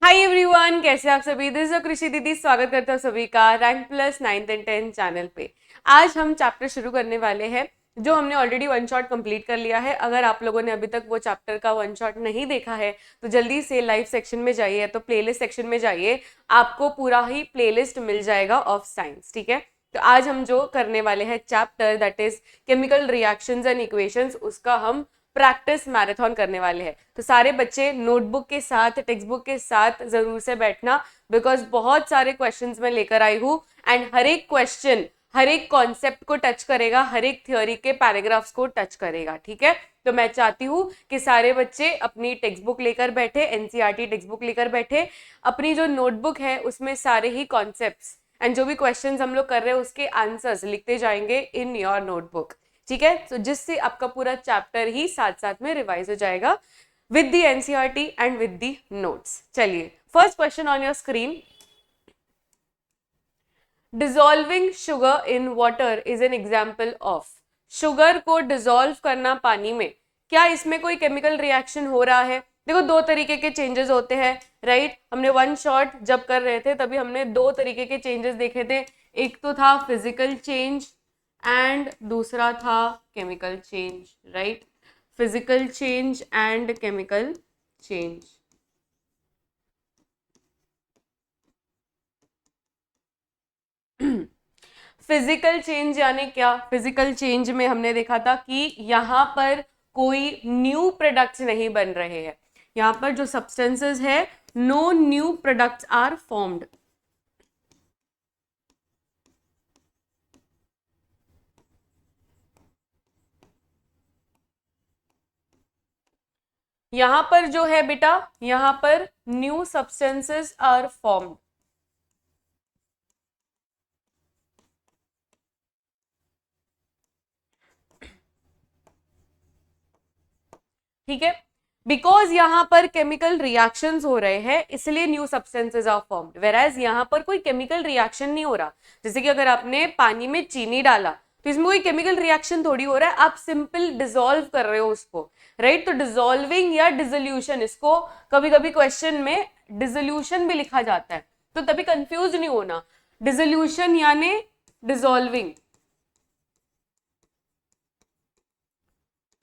Hi everyone, कैसे आप सभी। दिस इज कृषि दीदी, स्वागत करता हूँ सभी का rank plus 9th and 10th channel पे। आज हम चैप्टर शुरू करने वाले हैं जो हमने ऑलरेडी वन शॉट कंप्लीट कर लिया है। अगर आप लोगों ने अभी तक वो चैप्टर का वन शॉट नहीं देखा है तो जल्दी से लाइव सेक्शन में जाइए, तो प्लेलिस्ट सेक्शन में जाइए, आपको पूरा ही प्लेलिस्ट मिल जाएगा ऑफ साइंस। ठीक है, तो आज हम जो करने वाले हैं chapter that is chemical reactions and equations, उसका हम प्रैक्टिस मैराथन करने वाले हैं। तो सारे बच्चे नोटबुक के साथ, टेक्स्ट बुक के साथ जरूर से बैठना, बिकॉज बहुत सारे क्वेश्चंस मैं लेकर आई हूँ एंड हर एक क्वेश्चन हर एक कॉन्सेप्ट को टच करेगा, हर एक थ्योरी के पैराग्राफ्स को टच करेगा। ठीक है, तो मैं चाहती हूँ कि सारे बच्चे अपनी टेक्स्ट बुक लेकर बैठे, एनसीईआरटी टेक्स्ट बुक लेकर बैठे, अपनी जो नोटबुक है उसमें सारे ही कॉन्सेप्ट्स एंड जो भी क्वेश्चंस हम लोग कर रहे हैं उसके आंसर्स लिखते जाएंगे इन योर नोटबुक। ठीक है, तो जिससे आपका पूरा चैप्टर ही साथ साथ में रिवाइज हो जाएगा with the NCERT and with the notes. चलिए, first question on your screen. Dissolving sugar in water is an example of. Sugar को डिसॉल्व करना पानी में, क्या इसमें कोई केमिकल रिएक्शन हो रहा है? देखो, दो तरीके के चेंजेस होते हैं, राइट? हमने वन शॉट जब कर रहे थे तभी हमने दो तरीके के चेंजेस देखे थे। एक तो था फिजिकल चेंज एंड दूसरा था chemical change, right? Physical change and chemical change. Physical change यानी क्या? फिजिकल चेंज में हमने देखा था कि यहाँ पर कोई न्यू प्रोडक्ट्स नहीं बन रहे हैं, यहाँ पर जो सब्सटेंसेस है, no new products are formed. यहां पर जो है बेटा, यहां पर न्यू सब्सटेंसेस आर फॉर्म्ड। ठीक है, बिकॉज यहां पर केमिकल रिएक्शंस हो रहे हैं इसलिए न्यू सब्सटेंसेस आर फॉर्म्ड, वेराज यहां पर कोई केमिकल रिएक्शन नहीं हो रहा। जैसे कि अगर आपने पानी में चीनी डाला तो इसमें कोई केमिकल रिएक्शन थोड़ी हो रहा है, आप सिंपल डिसॉल्व कर रहे हो उसको, राइट? तो डिसॉल्विंग या डिसोल्यूशन, इसको कभी कभी क्वेश्चन में डिसोल्यूशन भी लिखा जाता है, तो तभी कंफ्यूज नहीं होना। डिसोल्यूशन यानी डिसॉल्विंग,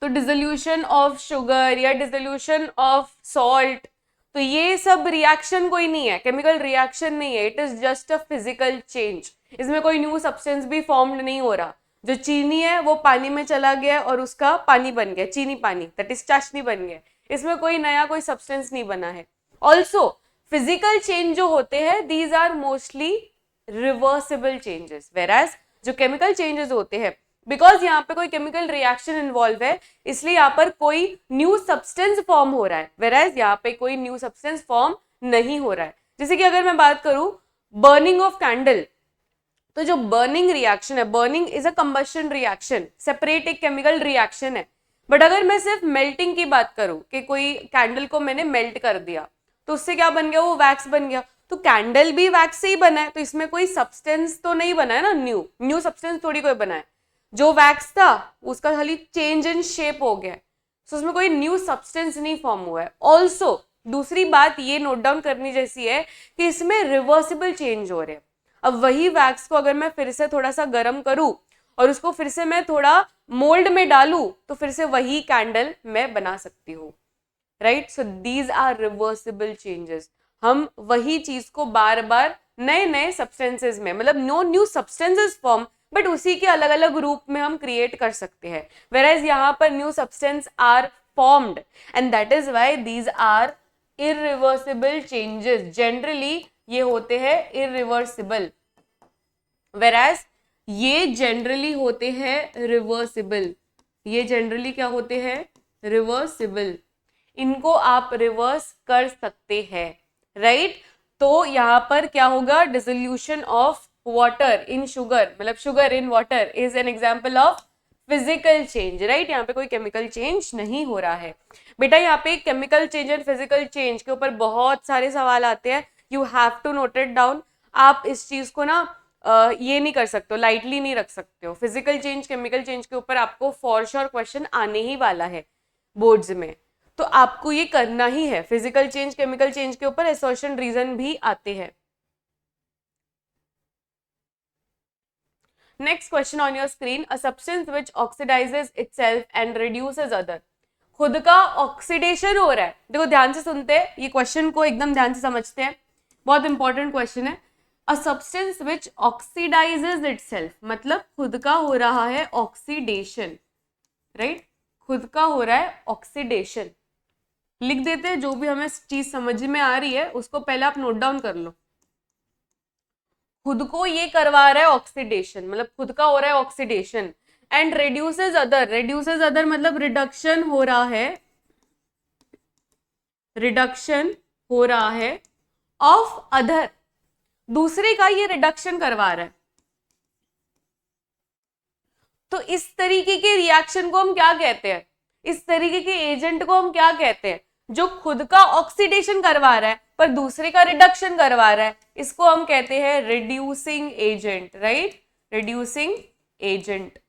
तो डिसोल्यूशन ऑफ शुगर या डिसोल्यूशन ऑफ सॉल्ट, तो ये सब रिएक्शन कोई नहीं है, केमिकल रिएक्शन नहीं है, it is just a physical change. इसमें कोई न्यू सब्सटेंस भी फॉर्म्ड नहीं हो रहा। जो चीनी है वो पानी में चला गया और उसका पानी बन गया, चीनी पानी, दैट इज चाशनी बन गया। इसमें कोई नया कोई सब्सटेंस नहीं बना है। ऑल्सो फिजिकल चेंज जो होते हैं these are mostly reversible changes, whereas जो केमिकल चेंजेस होते हैं, बिकॉज यहाँ पे कोई केमिकल रिएक्शन इन्वॉल्व है इसलिए यहाँ पर कोई न्यू सब्सटेंस फॉर्म हो रहा है, वेराज यहाँ पे कोई न्यू सब्सटेंस फॉर्म नहीं हो रहा है। जैसे कि अगर मैं बात करूं बर्निंग ऑफ कैंडल, तो जो बर्निंग रिएक्शन है, burning is a combustion reaction, separate एक केमिकल रिएक्शन है। बट अगर मैं सिर्फ मेल्टिंग की बात करूं कि कोई कैंडल को मैंने मेल्ट कर दिया तो उससे क्या बन गया? वो वैक्स बन गया। तो कैंडल भी वैक्स से ही बना है, तो इसमें कोई सब्सटेंस तो नहीं बना है ना, न्यू न्यू सब्सटेंस थोड़ी कोई बना है। जो वैक्स था उसका खाली चेंज इन शेप हो गया, तो उसमें कोई न्यू सब्सटेंस नहीं फॉर्म हुआ है। ऑल्सो दूसरी बात ये नोट डाउन करनी जैसी है कि इसमें रिवर्सिबल चेंज हो रहे हैं। अब वही वैक्स को अगर मैं फिर से थोड़ा सा गर्म करूं और उसको फिर से मैं थोड़ा मोल्ड में डालूं तो फिर से वही कैंडल मैं बना सकती हूँ, right? So these are reversible changes. हम वही चीज को बार बार नए नए सब्सटेंसेस में, मतलब no new substances form, but उसी के अलग अलग रूप में हम क्रिएट कर सकते हैं। वेराज यहाँ पर new substance are formed and that is why these are irreversible changes. Generally ये होते हैं इरिवर्सिबल, वेराज ये जनरली होते हैं रिवर्सिबल। ये जनरली क्या होते हैं? रिवर्सिबल। इनको आप रिवर्स कर सकते हैं, राइट? तो यहां पर क्या होगा? Dissolution of water in sugar, मतलब sugar in water is an example of physical change, right? यहाँ पे कोई केमिकल चेंज नहीं हो रहा है। बेटा यहाँ पे chemical change and physical change के ऊपर बहुत सारे सवाल आते हैं, you have to note it down. आप इस चीज को ना ये नहीं कर सकते हो, लाइटली नहीं रख सकते हो। फिजिकल चेंज केमिकल चेंज के ऊपर आपको फॉर श्योर क्वेश्चन आने ही वाला है बोर्ड्स में। तो आपको ये करना ही है। फिजिकल चेंज केमिकल चेंज के ऊपर असर्शन रीजन भी आते हैं। Next question on your screen, a substance which oxidises itself and reduces other. खुद का ऑक्सीडेशन हो रहा है, देखो ध्यान से सुनते हैं, ये क्वेश्चन को एकदम ध्यान से समझते हैं, बहुत इंपॉर्टेंट क्वेश्चन है। A substance which oxidises itself मतलब खुद का हो रहा है ऑक्सीडेशन, राइट, खुद का हो रहा है ऑक्सीडेशन। लिख देते हैं, जो भी हमें चीज समझ में आ रही है उसको पहले आप नोट डाउन कर लो। खुद को ये करवा रहा है ऑक्सीडेशन, मतलब खुद का हो रहा है ऑक्सीडेशन, एंड रिड्यूसेस अदर मतलब रिडक्शन हो रहा है, रिडक्शन हो रहा है ऑफ अदर, दूसरे का ये रिडक्शन करवा रहा है। तो इस तरीके के रिएक्शन को हम क्या कहते हैं, इस तरीके के एजेंट को हम क्या कहते हैं, जो खुद का ऑक्सीडेशन करवा रहा है पर दूसरे का रिडक्शन करवा रहा है, इसको हम कहते हैं reducing agent, right, reducing agent,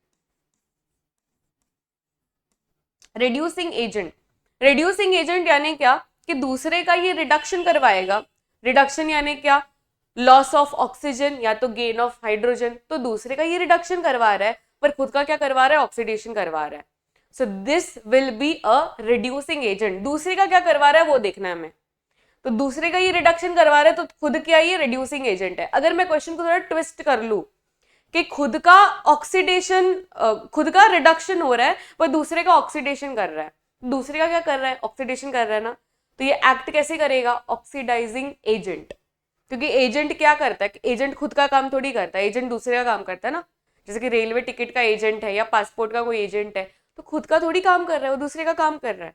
reducing agent. Reducing agent यानी क्या, कि दूसरे का ये रिडक्शन करवाएगा, रिडक्शन यानी क्या, लॉस ऑफ ऑक्सीजन या तो गेन ऑफ हाइड्रोजन, तो दूसरे का ये रिडक्शन करवा रहा है पर खुद का क्या करवा रहा है, ऑक्सीडेशन करवा रहा है। So this will be a reducing agent. दूसरे का क्या करवा रहा है वो देखना है हमें, तो दूसरे का ये रिडक्शन करवा रहा है तो खुद क्या ये रिड्यूसिंग एजेंट है। अगर मैं क्वेश्चन को थोड़ा ट्विस्ट कर लूं कि खुद का ऑक्सीडेशन, खुद का रिडक्शन हो रहा है पर दूसरे का ऑक्सीडेशन कर रहा है, दूसरे का क्या कर रहा है, ऑक्सीडेशन कर रहा है ना, तो ये एक्ट कैसे करेगा, ऑक्सीडाइजिंग एजेंट। क्योंकि एजेंट क्या करता है, एजेंट खुद का काम थोड़ी करता है, एजेंट दूसरे का काम करता है ना, जैसे कि रेलवे टिकट का एजेंट है या पासपोर्ट का कोई एजेंट है, तो खुद का थोड़ी काम कर रहा है, वो दूसरे का काम कर रहा है।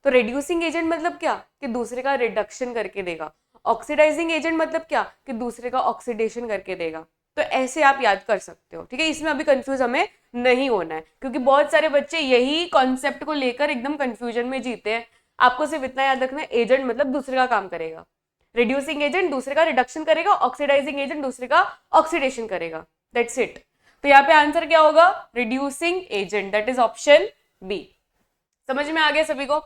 तो रिड्यूसिंग एजेंट मतलब क्या, कि दूसरे का रिडक्शन करके देगा। ऑक्सीडाइजिंग एजेंट मतलब क्या, कि दूसरे का ऑक्सीडेशन करके देगा। तो ऐसे आप याद कर सकते हो, ठीक है, इसमें अभी कंफ्यूज हमें नहीं होना है, क्योंकि बहुत सारे बच्चे यही कॉन्सेप्ट को लेकर एकदम कंफ्यूजन में जीते हैं। आपको सिर्फ इतना याद रखना है, एजेंट मतलब दूसरे का काम करेगा, रिड्यूसिंग एजेंट दूसरे का रिडक्शन करेगा, ऑक्सीडाइजिंग एजेंट दूसरे का ऑक्सीडेशन करेगा, दैट्स इट। तो यहाँ पे आंसर क्या होगा, reducing agent, that is option B. समझ में आ गया सभी को,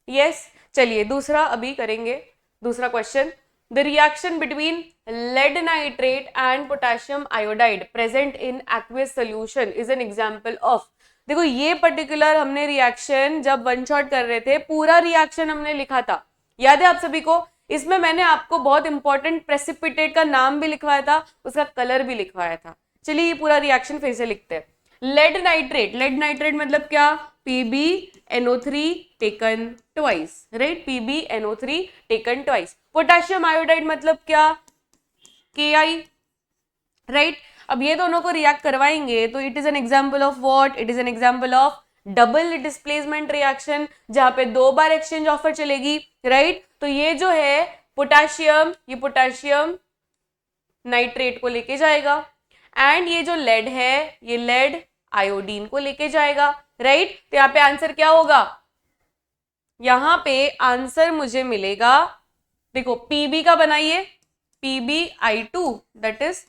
यस। चलिए दूसरा अभी करेंगे, दूसरा question, the reaction between lead nitrate and potassium iodide present in aqueous solution is an example of. देखो ये पर्टिकुलर हमने रिएक्शन जब वन शॉट कर रहे थे, पूरा रिएक्शन हमने लिखा था, याद है आप सभी को। इसमें मैंने आपको बहुत इंपॉर्टेंट प्रेसिपिटेट का नाम भी लिखवाया था, उसका कलर भी लिखवाया था। चलिए ये पूरा रिएक्शन फिर से लिखते हैं। लेड नाइट्रेट मतलब क्या, PbNO3 taken twice, right, PbNO3 taken twice. Potassium iodide मतलब क्या, Ki, राइट। अब ये दोनों को रिएक्ट करवाएंगे तो it is an example of what, it is an example of double displacement reaction, जहां पे दो बार एक्सचेंज ऑफर चलेगी, राइट। तो ये जो है पोटेशियम, ये पोटेशियम नाइट्रेट को लेके जाएगा, एंड ये जो लेड है ये लेड आयोडीन को लेके जाएगा, राइट। तो यहाँ पे आंसर क्या होगा, यहां पे आंसर मुझे मिलेगा, देखो Pb का बनाइए, PbI2 that is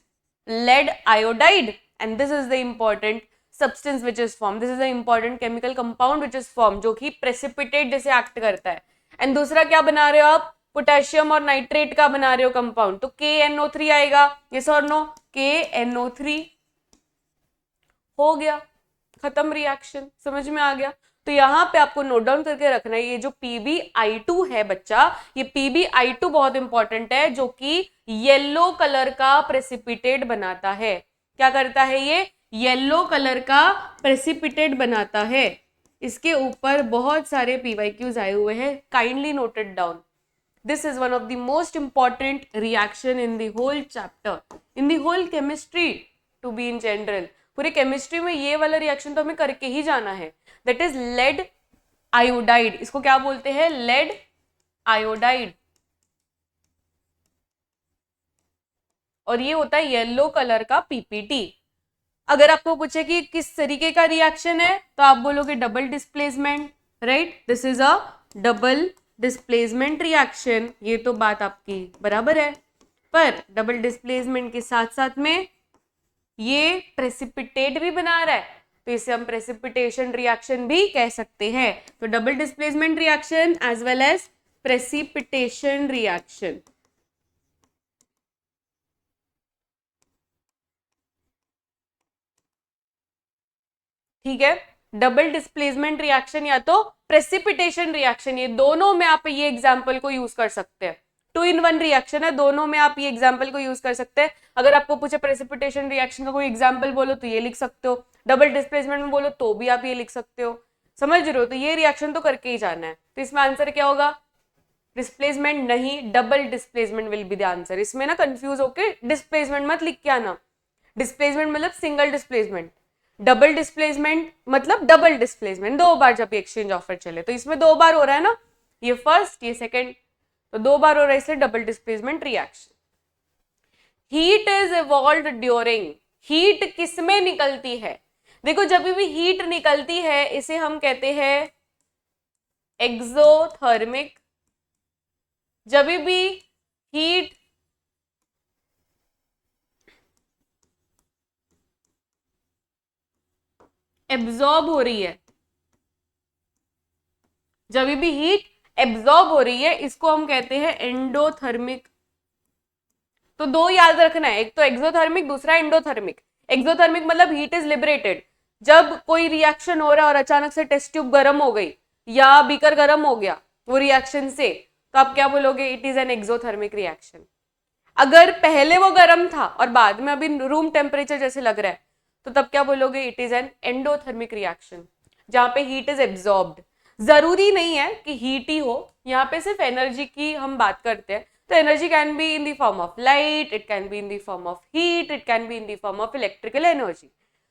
lead iodide, and this is the important substance which is formed, this is the important chemical compound which is formed, जो कि precipitate जैसे act करता है। एंड दूसरा क्या बना रहे हो आप, पोटेशियम और नाइट्रेट का बना रहे हो कंपाउंड, तो KNO3 आएगा, यस और नो, KNO3 हो गया, खत्म रिएक्शन, समझ में आ गया। तो यहाँ पे आपको नोट डाउन करके रखना है, ये जो PbI2 है बच्चा, ये PbI2 बहुत इंपॉर्टेंट है, जो कि येलो कलर का प्रेसिपिटेट बनाता है। क्या करता है ये, येलो कलर का प्रेसिपिटेट बनाता है। इसके ऊपर बहुत सारे PYQs आए हुए हैं, kindly noted down. This is one of the most important reaction in the whole chapter, in the whole chemistry to be in general. पूरे केमिस्ट्री में ये वाला रिएक्शन तो हमें करके ही जाना है, दैट इज लेड आयोडाइड। इसको क्या बोलते हैं, लेड आयोडाइड, और ये होता है येलो कलर का PPT। अगर आपको पूछे कि किस तरीके का रिएक्शन है, तो आप बोलोगे double displacement, right, this is a double displacement reaction. ये तो बात आपकी बराबर है, पर डबल डिस्प्लेसमेंट के साथ साथ में ये प्रेसिपिटेट भी बना रहा है, तो इसे हम प्रेसिपिटेशन रिएक्शन भी कह सकते हैं। तो double displacement reaction as well as precipitation reaction. ठीक है, डबल डिस्प्लेसमेंट रिएक्शन या तो प्रेसिपिटेशन रिएक्शन, ये दोनों में आप ये एग्जांपल को यूज कर सकते हैं। 2 in 1 रिएक्शन है, दोनों में आप ये एग्जांपल को यूज कर सकते हैं। अगर आपको पूछे प्रेसिपिटेशन रिएक्शन का कोई एग्जांपल बोलो तो ये लिख सकते हो, डबल डिस्प्लेसमेंट में बोलो तो भी आप ये लिख सकते हो। समझ रहे हो? तो ये रिएक्शन तो करके ही जाना है। तो इसमें आंसर क्या होगा? डिस्प्लेसमेंट नहीं, double displacement will be the answer. इसमें ना कंफ्यूज होके डिस्प्लेसमेंट मत लिख के आना। डिस्प्लेसमेंट मतलब सिंगल डिस्प्लेसमेंट, डबल डिस्प्लेसमेंट मतलब डबल डिस्प्लेसमेंट, 2 बार जब एक्सचेंज ऑफर चले। तो इसमें 2 बार हो रहा है ना, ये फर्स्ट ये सेकंड, तो 2 बार हो रहा है, इसलिए double displacement reaction. Heat is evolved during, heat किसमें निकलती है? देखो जब भी हीट निकलती है इसे हम कहते हैं एक्सोथर्मिक। जब भी हीट एब्जॉर्ब हो रही है, जब भी हीट एब्जॉर्ब हो रही है इसको हम कहते हैं एंडोथर्मिक। तो 2 याद रखना है, एक तो एक्सोथर्मिक, दूसरा एंडोथर्मिक। एक्सोथर्मिक मतलब हीट इज लिबरेटेड। जब कोई रिएक्शन हो रहा है और अचानक से टेस्ट ट्यूब गर्म हो गई या बीकर गर्म हो गया वो रिएक्शन से, तो आप क्या बोलोगे? It is an exothermic reaction. अगर पहले वो गर्म था और बाद में अभी रूम टेम्परेचर जैसे लग रहा है तो तब क्या बोलोगे? It is an endothermic reaction, जहां पे हीट इज एब्जॉर्ब्ड। जरूरी नहीं है कि हीट ही हो, यहाँ पे सिर्फ एनर्जी की हम बात करते हैं। तो energy can be in the form of light, it can B in the form of heat, it can B in the form of electrical energy.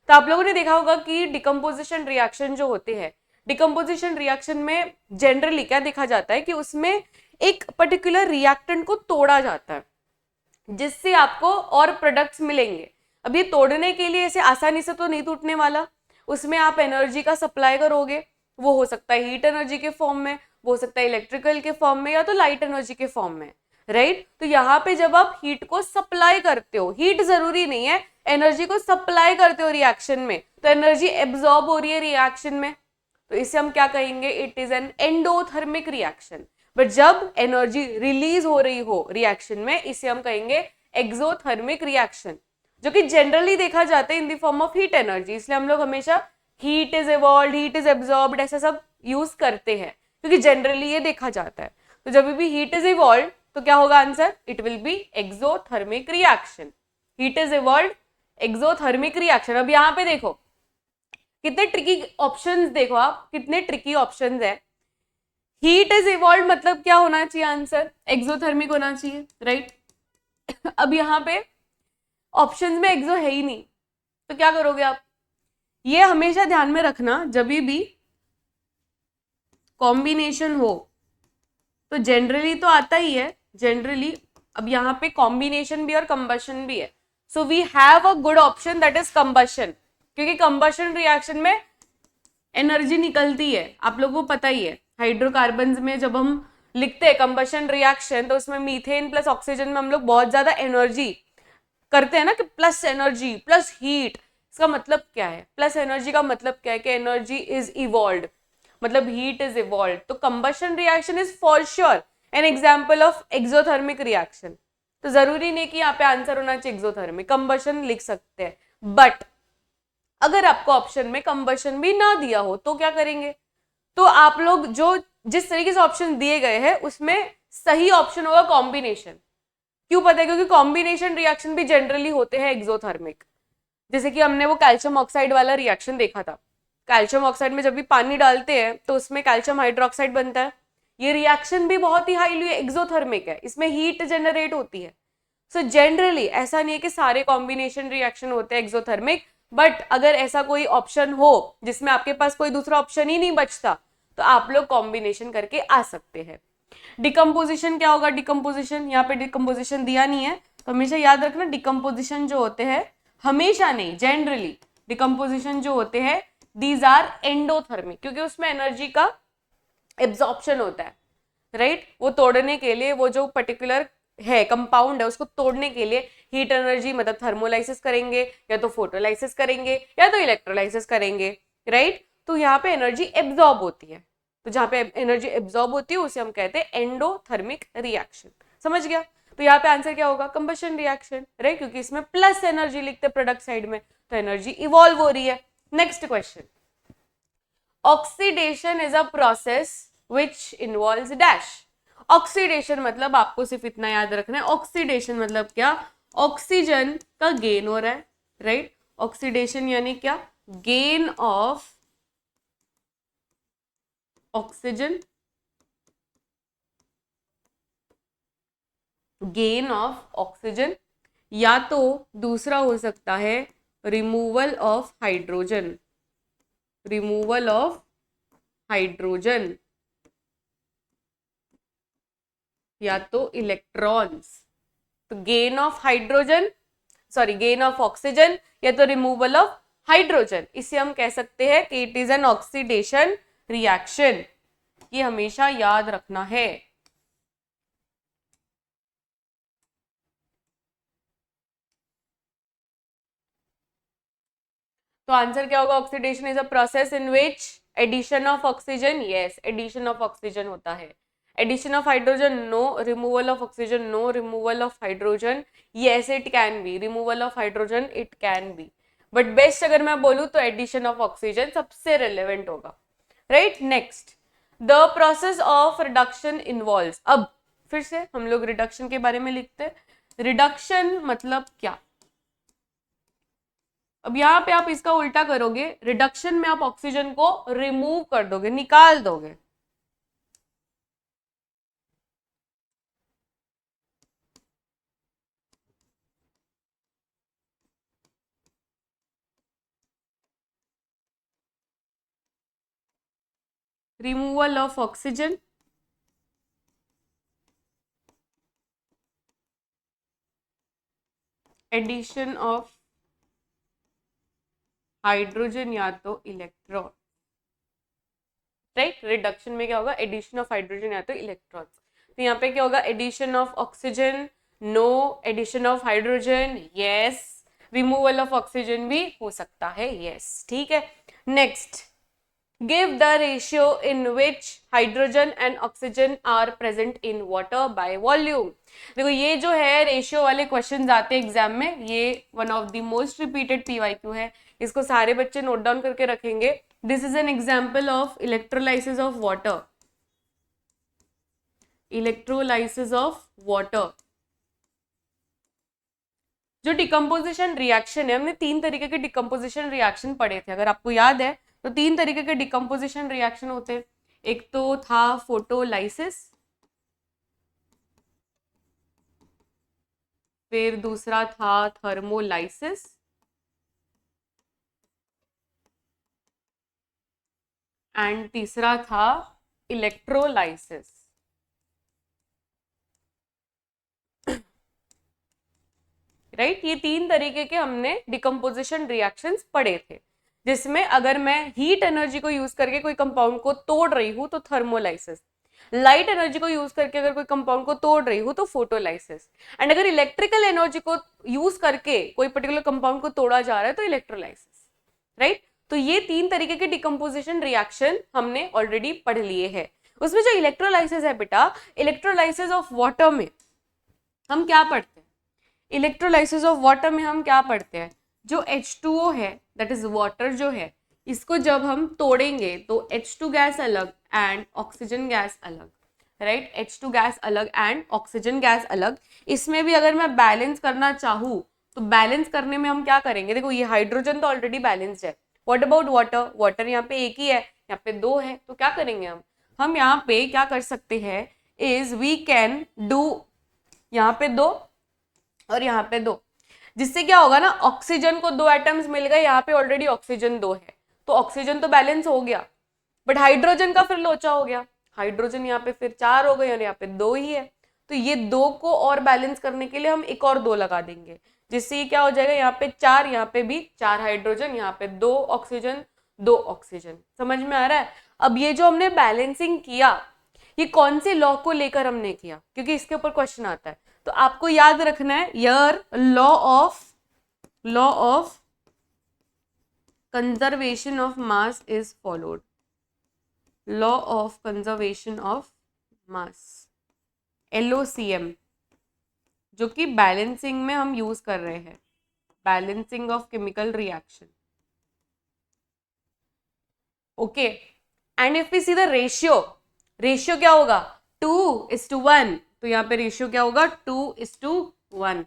तो आप लोगों ने देखा होगा कि डिकम्पोजिशन रिएक्शन जो होते हैं, डिकम्पोजिशन रिएक्शन में जनरली क्या देखा जाता है कि उसमें एक पर्टिकुलर रिएक्टेंट को तोड़ा जाता है जिससे आपको और प्रोडक्ट्स मिलेंगे। अब ये तोड़ने के लिए ऐसे आसानी से तो नहीं टूटने वाला, उसमें आप एनर्जी का सप्लाई करोगे। वो हो सकता है हीट एनर्जी के फॉर्म में, वो हो सकता है इलेक्ट्रिकल के फॉर्म में, या तो लाइट एनर्जी के फॉर्म में, राइट। तो यहाँ पे जब आप हीट को सप्लाई करते हो, हीट जरूरी नहीं है, एनर्जी को सप्लाई करते हो रिएक्शन में, तो एनर्जी एब्जॉर्ब हो रही है रिएक्शन में, तो इसे हम क्या कहेंगे? It is an endothermic reaction. But जब एनर्जी रिलीज हो रही हो रिएक्शन में, इसे हम कहेंगे एक्सोथर्मिक रिएक्शन, जो कि जनरली देखा जाता है in the form of heat energy. इसलिए हम लोग हमेशा heat is evolved, heat is absorbed ऐसा सब यूज करते हैं क्योंकि जनरली ये देखा जाता है। तो जब भी हीट इज इवॉल्व्ड तो क्या होगा answer? It will be exothermic reaction. Heat is evolved, exothermic reaction. अब यहाँ पे देखो कितने ट्रिकी ऑप्शंस, देखो आप कितने ट्रिकी ऑप्शंस है। हीट इज इवॉल्व मतलब क्या होना चाहिए आंसर? एक्सोथर्मिक होना चाहिए, राइट। अब यहाँ पे ऑप्शंस में एक्सो है ही नहीं, तो क्या करोगे आप? ये हमेशा ध्यान में रखना, जब भी कॉम्बिनेशन हो तो जनरली तो आता ही है जनरली। अब यहाँ पे कॉम्बिनेशन भी और कंबशन भी है, so we have a good option that is combustion, क्योंकि कंबशन रिएक्शन में एनर्जी निकलती है, आप लोगों को पता ही है। हाइड्रोकार्बन्स में जब हम लिखते हैं कंबशन रिएक्शन तो उसमें मीथेन प्लस ऑक्सीजन में हम लोग बहुत ज्यादा एनर्जी करते हैं ना, कि प्लस एनर्जी प्लस हीट। इसका मतलब क्या है? प्लस एनर्जी का मतलब क्या है? कि एनर्जी इज इवॉल्व्ड, मतलब हीट इज इवॉल्व्ड। तो combustion reaction is for sure N example of exothermic reaction. तो जरूरी नहीं कि यहाँ पे आंसर होना चाहिए एक्सोथर्मिक, कंबशन लिख सकते हैं। बट अगर आपको ऑप्शन में कंबशन भी ना दिया हो तो क्या करेंगे? तो आप लोग जो जिस तरीके से ऑप्शन दिए गए हैं उसमें सही ऑप्शन होगा कॉम्बिनेशन। क्यों पता है? क्योंकि कॉम्बिनेशन रिएक्शन भी जनरली होते हैं एक्सोथर्मिक। जैसे कि हमने वो कैल्शियम ऑक्साइड वाला रिएक्शन देखा था, कैल्शियम ऑक्साइड में जब भी पानी डालते हैं तो उसमें कैल्शियम हाइड्रोक्साइड बनता है। ये रिएक्शन भी बहुत ही हाईली एक्सोथर्मिक है, इसमें हीट जनरेट होती है। सो जनरली ऐसा नहीं है कि सारे कॉम्बिनेशन रिएक्शन होते हैं एक्सोथर्मिक, बट अगर ऐसा कोई ऑप्शन हो जिसमें आपके पास कोई दूसरा ऑप्शन ही नहीं बचता तो आप लोग कॉम्बिनेशन करके आ सकते हैं। डिकम्पोजिशन क्या होगा? डिकम्पोजिशन, यहाँ पे डिकम्पोजिशन दिया नहीं है तो हमेशा याद रखना, डिकम्पोजिशन जो होते हैं, हमेशा नहीं जनरली डिकम्पोजिशन जो होते हैं दीज आर एंडोथर्मिक, क्योंकि उसमें एनर्जी का एब्जॉर्प्शन होता है, राइट। वो तोड़ने के लिए वो जो पर्टिकुलर है, कंपाउंड है, उसको तोड़ने के लिए हीट एनर्जी मतलब थर्मोलाइसिस करेंगे, या तो फोटोलाइसिस करेंगे, या तो इलेक्ट्रोलाइसिस करेंगे, राइट। तो यहाँ पे एनर्जी एब्जॉर्ब होती है, तो जहाँ पे एनर्जी एब्जॉर्ब होती है उसे हम कहते हैं एंडोथर्मिक रिएक्शन। समझ गया? तो यहाँ पे आंसर क्या होगा? कंबशन रिएक्शन, राइट, क्योंकि इसमें प्लस एनर्जी लिखते प्रोडक्ट साइड में, तो एनर्जी इवॉल्व हो रही है। Next question, oxidation is a process which involves dash. Oxidation मतलब आपको सिर्फ इतना याद रखना है, ऑक्सीडेशन मतलब क्या? ऑक्सीजन का गेन हो रहा है, राइट। ऑक्सीडेशन यानी क्या? Gain of oxygen, gain of oxygen, या तो दूसरा हो सकता है removal of hydrogen, removal of hydrogen, या तो इलेक्ट्रॉन्स। तो gain of hydrogen, sorry gain of oxygen, या तो रिमूवल ऑफ हाइड्रोजन, इसे हम कह सकते हैं कि it is an oxidation reaction. ये हमेशा याद रखना है। तो आंसर क्या होगा? Oxidation is a process in which addition of oxygen, yes addition of oxygen होता है। Addition of hydrogen no, removal of oxygen no, removal of hydrogen yes it can be, removal of hydrogen it can be, but best अगर मैं बोलूं तो एडिशन of ऑक्सीजन सबसे relevant होगा, right. Next, the process of reduction involve. अब फिर से हम लोग रिडक्शन के बारे में लिखते हैं। रिडक्शन मतलब क्या? अब यहाँ पे आप इसका उल्टा करोगे, रिडक्शन में आप ऑक्सीजन को रिमूव कर दोगे, निकाल दोगे। Removal of oxygen, addition of hydrogen या तो इलेक्ट्रॉन, राइट। रिडक्शन में क्या होगा? एडिशन ऑफ हाइड्रोजन या तो इलेक्ट्रॉन। तो यहाँ पे क्या होगा? Addition of oxygen no, addition of hydrogen yes, removal of oxygen भी हो सकता है, यस, ठीक है। Next, give the ratio in which hydrogen and oxygen are present in water by volume. देखो ये जो है रेशियो वाले क्वेश्चन आते हैं एग्जाम में, ये one of the most repeated PYQ है, इसको सारे बच्चे नोट डाउन करके रखेंगे। This is an example of electrolysis of water, electrolysis of water. जो डिकम्पोजिशन रिएक्शन है, हमने 3 तरीके के डिकम्पोजिशन रिएक्शन पढ़े थे, अगर आपको याद है तो 3 तरीके के डिकम्पोजिशन रिएक्शन होते हैं। एक तो था फोटोलाइसिस, फिर दूसरा था थर्मोलाइसिस, एंड तीसरा था इलेक्ट्रोलाइसिस, राइट। ये 3 तरीके के हमने डिकम्पोजिशन रिएक्शंस पढ़े थे, जिसमें अगर मैं हीट एनर्जी को यूज करके कोई कंपाउंड को तोड़ रही हूं तो थर्मोलाइसिस, लाइट एनर्जी को यूज करके अगर कोई कंपाउंड को तोड़ रही हूं तो फोटोलाइसिस, एंड अगर इलेक्ट्रिकल एनर्जी को यूज करके कोई पर्टिकुलर कंपाउंड को तोड़ा जा रहा है तो इलेक्ट्रोलाइसिस, राइट। तो ये 3 तरीके के डिकम्पोजिशन रिएक्शन हमने ऑलरेडी पढ़ लिए हैं। उसमें जो इलेक्ट्रोलाइसिस है बेटा, इलेक्ट्रोलाइसिस ऑफ वाटर में हम क्या पढ़ते हैं? इलेक्ट्रोलाइसिस ऑफ वाटर में हम क्या पढ़ते हैं? जो H2O है, दैट इज वाटर जो है, इसको जब हम तोड़ेंगे तो H2 गैस अलग एंड ऑक्सीजन गैस अलग, राइट। H2 गैस अलग एंड ऑक्सीजन गैस अलग। इसमें भी अगर मैं बैलेंस करना चाहूँ तो बैलेंस करने में हम क्या करेंगे? देखो ये हाइड्रोजन तो ऑलरेडी बैलेंस्ड है, व्हाट अबाउट वाटर? वाटर यहाँ पे एक ही है, यहाँ पे 2 है, तो क्या करेंगे हम यहाँ पे क्या कर सकते हैं इज वी कैन डू यहाँ पे 2 और यहाँ पे 2, जिससे क्या होगा ना, ऑक्सीजन को 2 एटम्स मिल गए, यहाँ पे ऑलरेडी ऑक्सीजन 2 है, तो ऑक्सीजन तो बैलेंस हो गया, बट हाइड्रोजन का फिर लोचा हो गया, हाइड्रोजन यहाँ पे फिर 4 हो गए और यहाँ पे 2 ही है, तो ये 2 को और बैलेंस करने के लिए हम एक और 2 लगा देंगे, जिससे ये क्या हो जाएगा, यहाँ पे 4, यहाँ पे भी 4 हाइड्रोजन, यहाँ पे 2 ऑक्सीजन 2 ऑक्सीजन। समझ में आ रहा है? अब ये जो हमने बैलेंसिंग किया, ये कौन से लॉ को लेकर हमने किया? क्योंकि इसके ऊपर क्वेश्चन आता है, तो आपको याद रखना है here law of conservation of mass is followed, law of conservation of mass, LOCM, जो कि बैलेंसिंग में हम यूज कर रहे हैं, balancing of chemical reaction. Okay, and if we see the ratio क्या होगा 2:1, तो यहाँ पे रेशियो क्या होगा 2:1.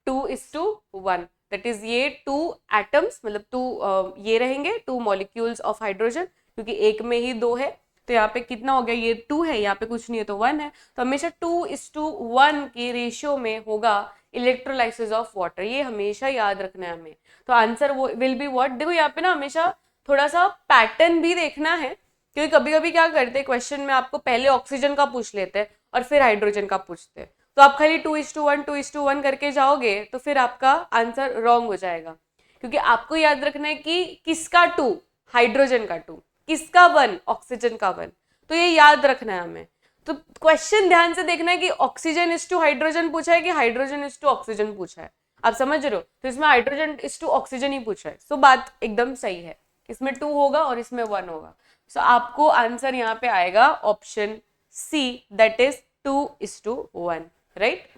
Two is to one, that is ये 2 एटम्स, मतलब 2 ये रहेंगे 2 मॉलिक्यूल्स ऑफ हाइड्रोजन, क्योंकि एक में ही 2 है. तो यहाँ पे कितना हो गया, ये 2 है, यहाँ पे कुछ नहीं है तो 1 है. तो हमेशा 2:1 की रेशियो में होगा इलेक्ट्रोलाइसिस ऑफ वाटर. ये हमेशा याद रखना है हमें. तो आंसर वो विल बी व्हाट. देखो यहाँ पे ना हमेशा थोड़ा सा पैटर्न भी देखना है, क्योंकि कभी कभी क्या करते हैं क्वेश्चन में आपको पहले ऑक्सीजन का पूछ लेते हैं और फिर हाइड्रोजन का पूछते हैं. तो आप खाली 2:1 करके जाओगे तो फिर आपका आंसर रॉन्ग हो जाएगा, क्योंकि आपको याद रखना है कि किसका 2, हाइड्रोजन का 2, किसका 1, ऑक्सीजन का 1. तो ये याद रखना है हमें. तो क्वेश्चन ध्यान से देखना है कि ऑक्सीजन इज टू हाइड्रोजन पूछा है कि हाइड्रोजन इज टू ऑक्सीजन पूछा है. आप समझ रहे हो, तो इसमें हाइड्रोजन इज टू ऑक्सीजन ही पूछा है. सो बात एकदम सही है, इसमें 2 होगा और इसमें 1 होगा. सो आपको आंसर यहाँ पे आएगा option C, that is 2:1, right.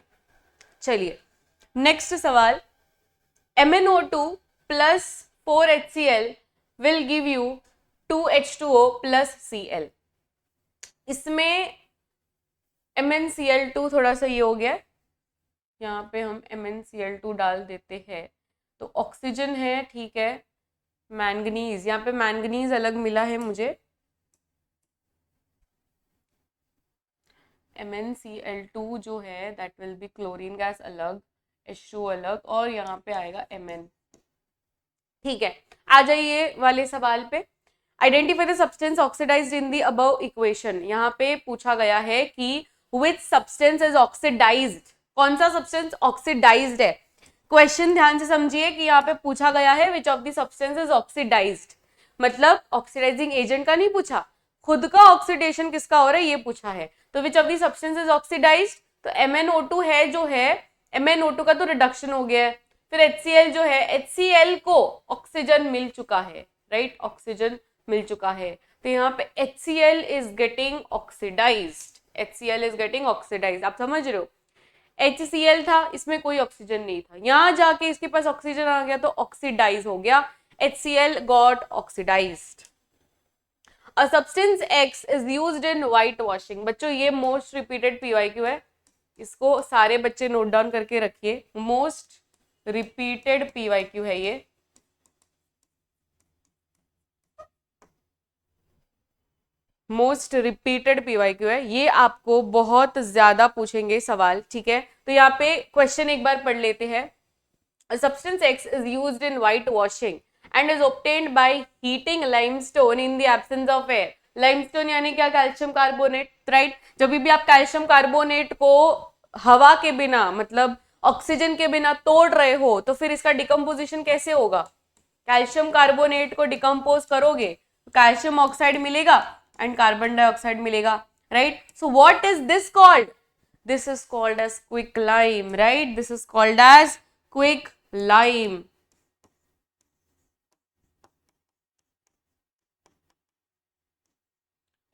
चलिए नेक्स्ट सवाल. MnO2 plus 4HCl will give you 2H2O plus Cl. इसमें MnCl2 थोड़ा सा ये हो गया, यहाँ पे हम MnCl2 डाल देते हैं. तो ऑक्सीजन है, ठीक है, मैंगनीज, यहाँ पे मैंगनीज अलग मिला है मुझे, MnCl2 जो है that will be chlorine gas अलग, H2O अलग, और यहाँ पे आएगा Mn. ठीक है, आ जाइए वाले सवाल पे. Identify the substance oxidised in the above equation. यहाँ पे पूछा गया है कि विच सब्सटेंस इज ऑक्सीडाइज्ड, कौन सा सब्सटेंस ऑक्सीडाइज्ड है. क्वेश्चन ध्यान से समझिए कि यहाँ पे पूछा गया है which of the substance is oxidised, मतलब ऑक्सीडाइजिंग एजेंट का नहीं पूछा, खुद का ऑक्सीडेशन किसका हो रहा है ये पूछा है. तो which of the substance is oxidised, तो MnO2 है जो है, MnO2 का तो रिडक्शन हो गया है. फिर HCl जो है, HCl को ऑक्सीजन मिल चुका है, राइट, ऑक्सीजन मिल चुका है. तो यहाँ पे HCl is getting oxidised, HCl is getting oxidised. आप समझ रहे हो, HCl था, इसमें कोई ऑक्सीजन नहीं था, यहाँ जाके इसके पास ऑक्सीजन आ गया तो ऑक्सीडाइज हो गया, HCl got oxidised. A substance X is used in white washing. बच्चों ये मोस्ट रिपीटेड PYQ है, इसको सारे बच्चे नोट डाउन करके रखिए. मोस्ट रिपीटेड PYQ है ये. मोस्ट रिपीटेड PYQ है ये, आपको बहुत ज्यादा पूछेंगे सवाल, ठीक है. तो यहाँ पे क्वेश्चन एक बार पढ़ लेते हैं. A substance X is used in white washing and is obtained by heating limestone in the absence of air. Limestone यानी क्या, कैल्शियम कार्बोनेट, राइट. जब भी आप कैल्शियम कार्बोनेट को हवा के बिना, मतलब ऑक्सीजन के बिना तोड़ रहे हो, तो फिर इसका डिकम्पोजिशन कैसे होगा. कैल्शियम कार्बोनेट को डिकम्पोज करोगे तो कैल्शियम ऑक्साइड मिलेगा एंड कार्बन डाइऑक्साइड मिलेगा, right. So what is this called, this is called as quick lime, right, this is called as quick lime.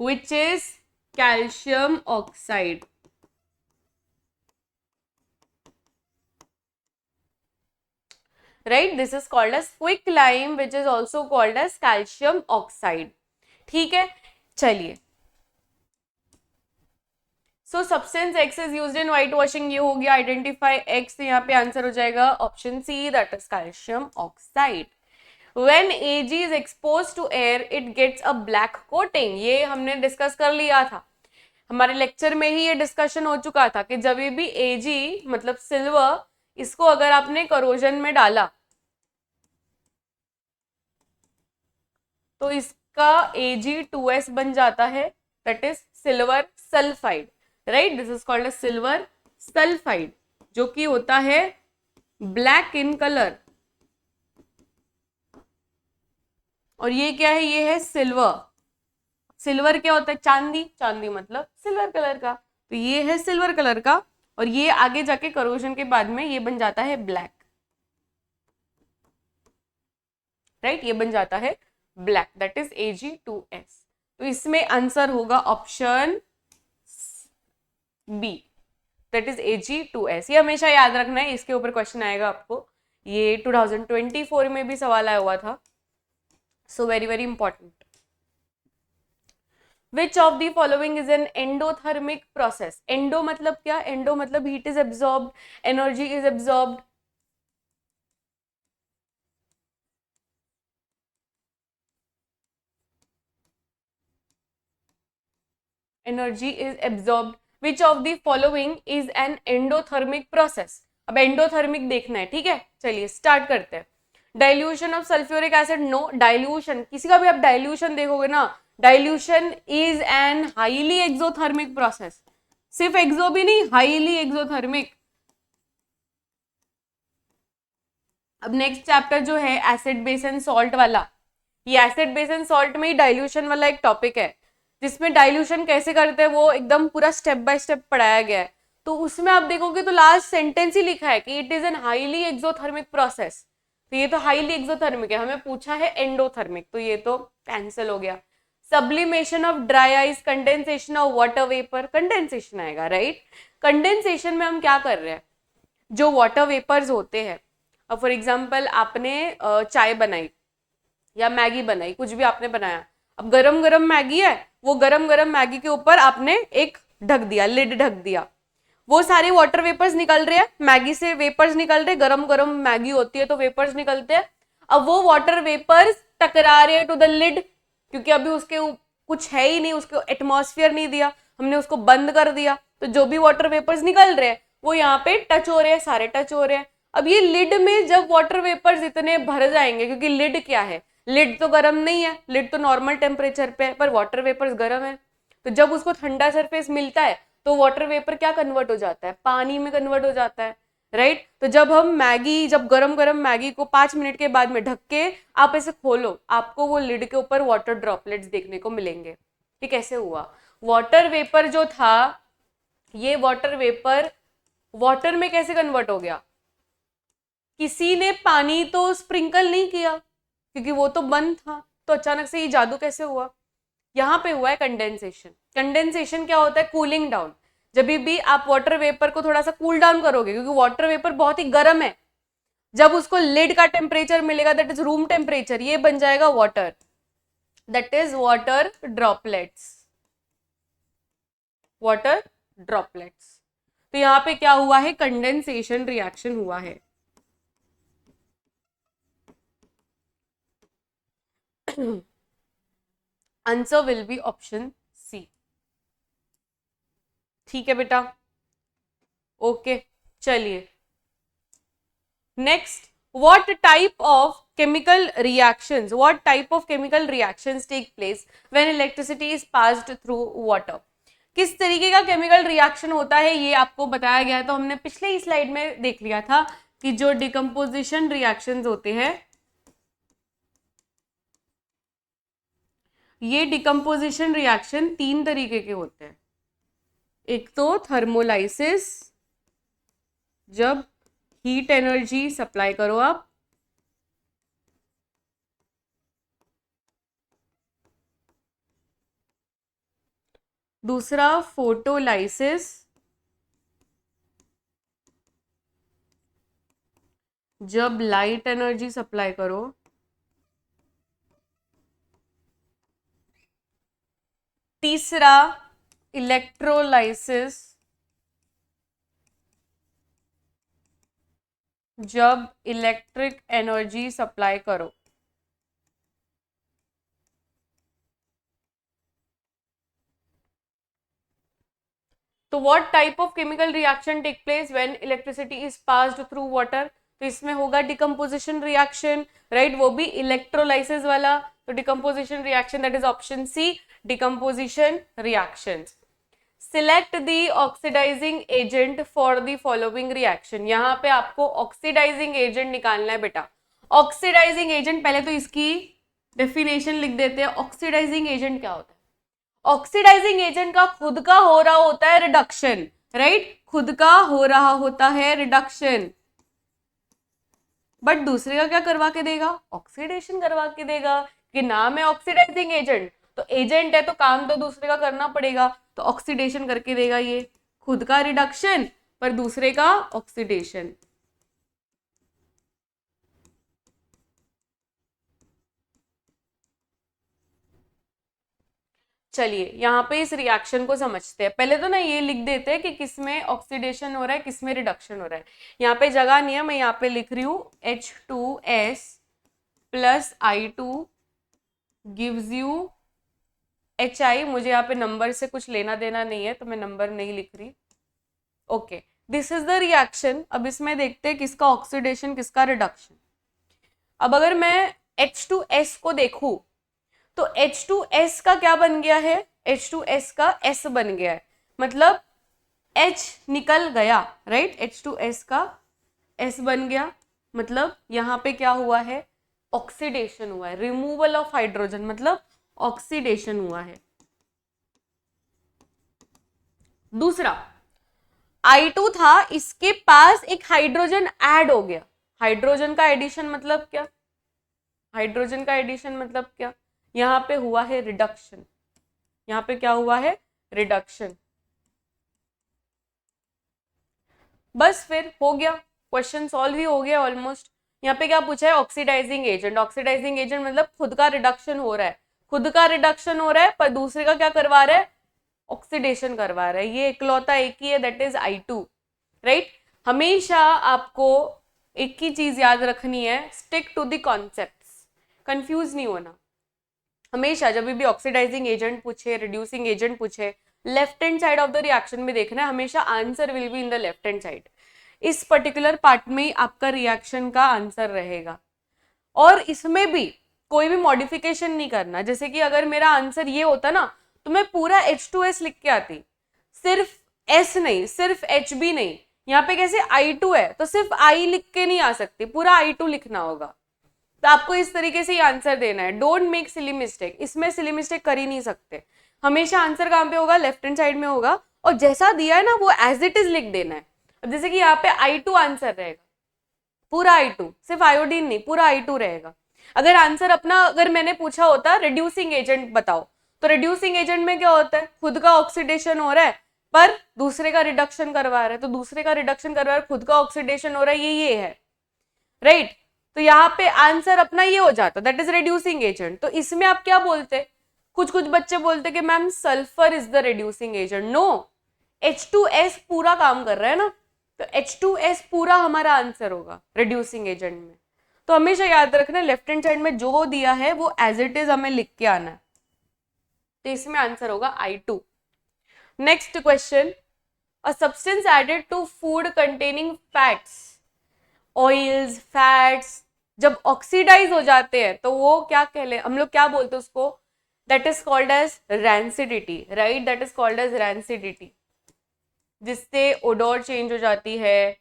which is calcium oxide. Right, this is called as quick lime which is also called as calcium oxide. ठीक है, चलिए. So substance X is used in white washing, ये हो गया. Identify X, यहाँ पे answer हो जाएगा option C, that is calcium oxide. When Ag is exposed to air, it gets a black coating. ये हमने डिस्कस कर लिया था, हमारे लेक्चर में ही ये डिस्कशन हो चुका था कि जब भी Ag मतलब सिल्वर, इसको अगर आपने करोजन में डाला तो इसका Ag2S बन जाता है, that is silver sulphide, right. This is called silver sulphide, जो कि होता है ब्लैक इन कलर. और ये क्या है, ये है सिल्वर, सिल्वर क्या होता है? चांदी, चांदी मतलब सिल्वर कलर का, तो ये है सिल्वर कलर का, और ये आगे जाके करोजन के बाद में ये बन जाता है ब्लैक, राइट, ये बन जाता है ब्लैक, दैट इज Ag2S। तो इसमें आंसर होगा option B, that is Ag2S। ये हमेशा याद रखना है, इसके ऊपर क्वेश्चन आएगा आपको, ये 2024 में भी सवाल आया हुआ था, so very very important. Which of the following is an endothermic process? Endo मतलब क्या? Endo मतलब heat is absorbed, energy is absorbed. Energy is absorbed. Which of the following is an endothermic process? अब endothermic देखना है, ठीक है, चलिए start करते हैं। Dilution of sulphuric acid, no dilution, किसी का भी आप डाइल्यूशन देखोगे ना, dilution is an highly exothermic process, सिर्फ एक्सो भी नहीं, हाईली एक्सोथर्मिक। अब नेक्स्ट चैप्टर जो है एसिड बेस एंड सॉल्ट वाला, ये एसिड बेस एंड सॉल्ट में ही डाइल्यूशन वाला एक टॉपिक है, जिसमें डाइल्यूशन कैसे करते हैं वो एकदम पूरा स्टेप बाय स्टेप पढ़ाया गया है। तो उसमें आप देखोगे तो लास्ट सेंटेंस ही लिखा है कि it is an highly exothermic process, तो ये तो हाईली एक्सोथर्मिक है, हमें पूछा है एंडोथर्मिक, तो ये तो कैंसिल हो गया। Sublimation of dry ice, condensation of water vapour, condensation आएगा, राइट। कंडेंसेशन में हम क्या कर रहे हैं, जो वाटर वेपर्स होते हैं, अब फॉर एग्जाम्पल आपने चाय बनाई या मैगी बनाई, कुछ भी आपने बनाया, अब गरम गरम मैगी है, वो गरम गरम मैगी के ऊपर आपने एक ढक दिया, लिड ढक दिया, वो सारे वाटर वेपर्स निकल रहे हैं, मैगी से वेपर्स निकल रहे, गरम गरम मैगी होती है तो वेपर्स निकलते हैं। अब वो वाटर वेपर्स टकरा रहे हैं टू द लिड, क्योंकि अभी उसके कुछ है ही नहीं, उसको एटमॉस्फेयर नहीं दिया, हमने उसको बंद कर दिया, तो जो भी वाटर वेपर्स निकल रहे हैं वो यहाँ पे टच हो रहे हैं, सारे टच हो रहे हैं। अब ये लिड में जब वाटर वेपर्स इतने भर जाएंगे, क्योंकि लिड क्या है, लिड तो गर्म नहीं है, लिड तो नॉर्मल टेम्परेचर पे है, पर वाटर वेपर्स गर्म है, तो जब उसको ठंडा सरफेस मिलता है तो वाटर वेपर क्या कन्वर्ट हो जाता है, पानी में कन्वर्ट हो जाता है, राइट। तो जब हम मैगी, जब गरम गरम मैगी को 5 मिनट के बाद में ढक के आप ऐसे खोलो, आपको वो लिड के ऊपर वाटर ड्रॉपलेट्स देखने को मिलेंगे। ये कैसे हुआ, वाटर वेपर जो था, ये वाटर वेपर वाटर में कैसे कन्वर्ट हो गया, किसी ने पानी तो स्प्रिंकल नहीं किया, क्योंकि वो तो बंद था, तो अचानक से ये जादू कैसे हुआ, यहाँ पे हुआ है कंडेंसेशन। कंडेंसेशन क्या होता है, कूलिंग डाउन, जब भी आप वाटर वेपर को थोड़ा सा कूल डाउन करोगे, क्योंकि वाटर वेपर बहुत ही गर्म है, जब उसको लिड का टेम्परेचर मिलेगा, दैट इज रूम टेम्परेचर, ये बन जाएगा water, that is water droplets, water droplets. तो यहाँ पे क्या हुआ है, कंडेंसेशन रिएक्शन हुआ है। Answer will be option C, ठीक है बेटा, ओके। चलिए next, what type of chemical reactions, what type of chemical reactions take place when electricity is passed through water? किस तरीके का केमिकल रिएक्शन होता है ये आपको बताया गया है, तो हमने पिछले ही स्लाइड में देख लिया था कि जो डिकम्पोजिशन रिएक्शंस होते हैं, ये डिकम्पोजिशन रिएक्शन 3 तरीके के होते हैं। एक तो थर्मोलाइसिस, जब हीट एनर्जी सप्लाई करो आप, दूसरा फोटोलाइसिस, जब लाइट एनर्जी सप्लाई करो, तीसरा इलेक्ट्रोलाइसिस, जब इलेक्ट्रिक एनर्जी सप्लाई करो। तो what type of chemical reaction take place when electricity is passed through water, तो इसमें होगा डिकम्पोजिशन रिएक्शन, राइट, वो भी इलेक्ट्रोलाइसिस वाला, तो decomposition reaction, that is option C, decomposition reactions. Select the oxidising agent for the following reaction, यहाँ पे आपको ऑक्सीडाइजिंग एजेंट निकालना है बेटा। ऑक्सीडाइजिंग एजेंट, पहले तो इसकी डेफिनेशन लिख देते हैं, ऑक्सीडाइजिंग एजेंट क्या होता है, ऑक्सीडाइजिंग एजेंट का खुद का हो रहा होता है रिडक्शन, राइट, खुद का हो रहा होता है रिडक्शन, बट दूसरे का क्या करवा के देगा, ऑक्सीडेशन करवा के देगा, कि नाम है ऑक्सीडाइजिंग एजेंट, तो एजेंट है तो काम तो दूसरे का करना पड़ेगा, तो ऑक्सीडेशन करके देगा, ये खुद का रिडक्शन पर दूसरे का ऑक्सीडेशन। चलिए यहाँ पे इस रिएक्शन को समझते हैं। पहले तो ना ये लिख देते हैं कि किसमें ऑक्सीडेशन हो रहा है, किसमें रिडक्शन हो रहा है। यहाँ पे जगह नहीं है, मैं यहाँ पे लिख रही हूँ H2S plus I2 gives you HI। मुझे यहाँ पे नंबर से कुछ लेना देना नहीं है तो मैं नंबर नहीं लिख रही। Okay, this is the reaction. अब इसमें देखते हैं किसका ऑक्सीडेशन किसका रिडक्शन। अब अगर मैं H2S को देखूं तो H2S का क्या बन गया है, H2S का S बन गया है, मतलब H निकल गया, राइट, H2S का S बन गया, मतलब यहाँ पे क्या हुआ है, ऑक्सीडेशन हुआ है, रिमूवल ऑफ हाइड्रोजन, मतलब ऑक्सीडेशन हुआ है। दूसरा I2 था, इसके पास एक हाइड्रोजन ऐड हो गया। हाइड्रोजन का एडिशन मतलब क्या, हाइड्रोजन का एडिशन मतलब क्या, यहाँ पे हुआ है रिडक्शन, यहाँ पे क्या हुआ है, रिडक्शन। बस फिर हो गया, क्वेश्चन सॉल्व ही हो गया ऑलमोस्ट। यहाँ पे क्या पूछा है, ऑक्सीडाइजिंग एजेंट। ऑक्सीडाइजिंग एजेंट मतलब खुद का रिडक्शन हो रहा है, खुद का रिडक्शन हो रहा है पर दूसरे का क्या करवा रहा है, ऑक्सीडेशन करवा रहा है। ये इकलौता एक ही है, दैट इज I2, राइट। हमेशा आपको एक ही चीज याद रखनी है, stick to the concepts, confuse नहीं होना। हमेशा जब भी ऑक्सीडाइजिंग एजेंट पूछे, रिड्यूसिंग एजेंट पूछे, left hand side of the reaction में देखना है, हमेशा answer will be in the left hand side. इस पर्टिकुलर पार्ट में आपका रिएक्शन का आंसर रहेगा, और इसमें भी कोई भी मॉडिफिकेशन नहीं करना। जैसे कि अगर मेरा आंसर ये होता ना तो मैं पूरा H2S लिख के आती, सिर्फ S नहीं, सिर्फ H भी नहीं। यहाँ पे कैसे I2 है तो सिर्फ I लिख के नहीं आ सकती, पूरा I2 लिखना होगा। तो आपको इस तरीके से ही आंसर देना है, डोंट मेक सिली मिस्टेक। इसमें सिली मिस्टेक कर ही नहीं सकते। हमेशा आंसर कहाँ पे होगा, लेफ्ट हैंड साइड में होगा, और जैसा दिया है ना वो एज इट इज लिख देना है। अब जैसे कि यहाँ पे I2 आंसर रहेगा, पूरा I2, सिर्फ आयोडीन नहीं, पूरा I2 रहेगा। अगर आंसर अपना, अगर मैंने पूछा होता रिड्यूसिंग एजेंट बताओ, तो रिड्यूसिंग एजेंट में क्या होता है, खुद का ऑक्सीडेशन हो रहा है पर दूसरे का रिडक्शन करवा रहा है, तो दूसरे का रिडक्शन करवा रहा है, खुद का ऑक्सीडेशन हो रहा है, ये है, राइट। तो यहाँ पे आंसर अपना ये हो जाता, दैट इज रिड्यूसिंग एजेंट। तो इसमें आप क्या बोलते, कुछ कुछ बच्चे बोलते कि ma'am sulphur is the reducing agent. No, H2S पूरा काम कर रहा है ना, तो H2S पूरा हमारा आंसर होगा रिड्यूसिंग एजेंट में। तो हमेशा याद रखना, लेफ्ट हैंड साइड में जो दिया है वो एज इट इज हमें लिख के आना है। तो इसमें आंसर होगा I2। Next question, a substance added to food containing fats, oils, fats, जब ऑक्सीडाइज हो जाते हैं तो वो क्या कहले, हम लोग क्या बोलते हैं उसको, that is called as rancidity, right, that is called as rancidity, जिससे ओडोर चेंज हो जाती है,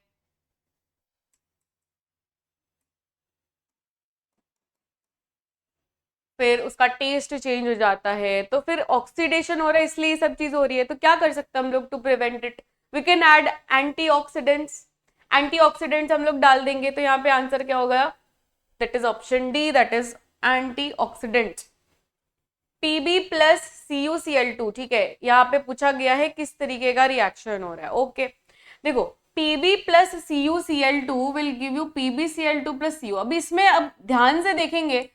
फिर उसका टेस्ट चेंज हो जाता है, तो फिर ऑक्सीडेशन हो रहा है इसलिए ये सब चीज हो रही है। तो क्या कर सकते हैं हम लोग to prevent it, we can add antioxidants. Antioxidants हम लोग डाल देंगे, तो यहाँ पे आंसर क्या होगा, that is option D, that is antioxidant. Pb plus CuCl2, ठीक है, यहाँ पे पूछा गया है किस तरीके का रिएक्शन हो रहा है। ओके, देखो Pb plus CuCl2 will give you PbCl2 plus Cu। अब इसमें अब ध्यान से देखेंगे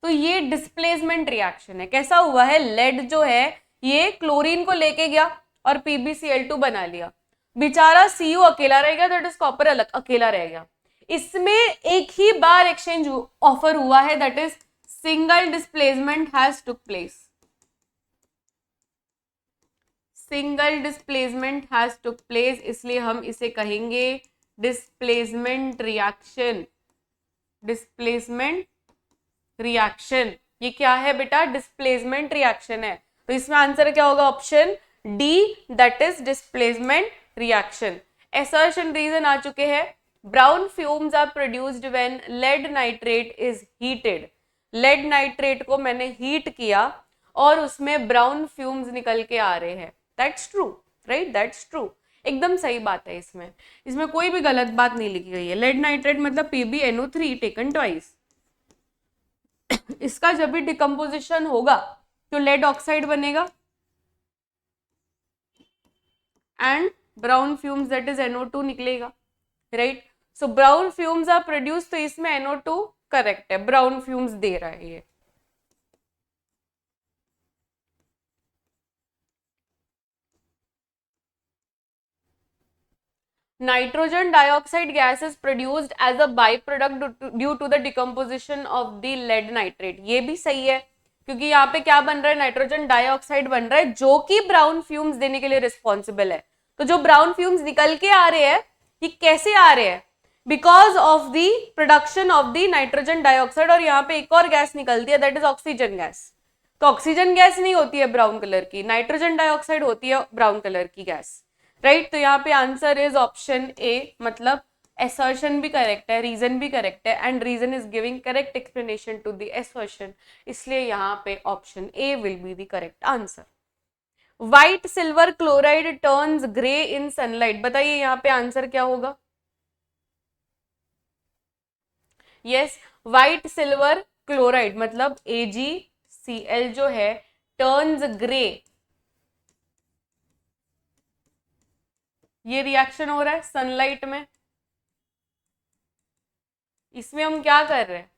तो ये डिस्प्लेसमेंट रिएक्शन है। कैसा हुआ है, लेड जो है ये क्लोरीन को लेके गया और PbCl2 बना लिया, बेचारा Cu अकेला रह गया, दैट इज कॉपर अलग अकेला रह गया। इसमें एक ही बार एक्सचेंज ऑफर हुआ है, that is single displacement has took place, single displacement has took place, इसलिए हम इसे कहेंगे डिस्प्लेसमेंट रिएक्शन। डिस्प्लेसमेंट रिएक्शन, ये क्या है बेटा, डिस्प्लेसमेंट रिएक्शन है। तो इसमें आंसर क्या होगा, option D, that is displacement reaction. Assertion reason आ चुके हैं, brown fumes are produced when lead nitrate is heated. Lead nitrate को मैंने हीट किया और उसमें ब्राउन फ्यूम्स निकल के आ रहे हैं। That's true, right, that's true, एकदम सही बात है। इसमें कोई भी गलत बात नहीं लिखी गई है। लेड नाइट्रेट मतलब PbNO3 टेकन ट्वाइस। इसका जब भी डिकम्पोजिशन होगा तो लेड ऑक्साइड बनेगा and brown fumes that is NO2 निकलेगा, right. So brown fumes are produce, तो इसमें NO2 करेक्ट है, ब्राउन फ्यूम्स दे रहा है ये। Nitrogen dioxide gas is produced as a by product due to the decomposition of the lead nitrate. ये भी सही है, क्योंकि यहाँ पे क्या बन रहा है, नाइट्रोजन डाइऑक्साइड बन रहा है जो कि ब्राउन फ्यूम्स देने के लिए रिस्पॉन्सिबल है। तो जो ब्राउन फ्यूम्स निकल के आ रहे हैं, ये कैसे आ रहे हैं, because of the production of the nitrogen dioxide. और यहाँ पे एक और गैस निकलती है, दैट इज ऑक्सीजन गैस। तो ऑक्सीजन गैस नहीं होती है ब्राउन कलर की, नाइट्रोजन डाइऑक्साइड होती है ब्राउन कलर की गैस, राइट। तो यहाँ पे आंसर इज ऑप्शन ए, मतलब assertion भी करेक्ट है, रीजन भी करेक्ट है, and reason is giving correct explanation to the assertion, इसलिए यहाँ पे option A will be the correct answer. White silver chloride turns grey in sunlight, बताइए यहाँ पे आंसर क्या होगा। यस, व्हाइट सिल्वर क्लोराइड मतलब AgCl जो है टर्न्स ग्रे, ये रिएक्शन हो रहा है सनलाइट में। इसमें हम क्या कर रहे हैं,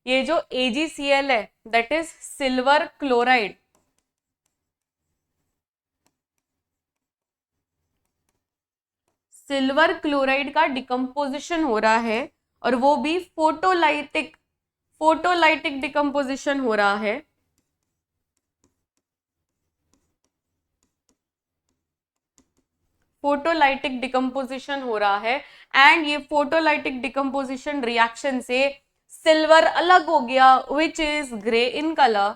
ये जो AgCl है that is silver chloride, silver chloride का डिकम्पोजिशन हो रहा है, और वो भी फोटोलाइटिक डिकम्पोजिशन हो रहा है। फोटोलाइटिक डिकम्पोजिशन हो रहा है, एंड ये फोटोलाइटिक डिकम्पोजिशन रिएक्शन से सिल्वर अलग हो गया, which is grey in colour,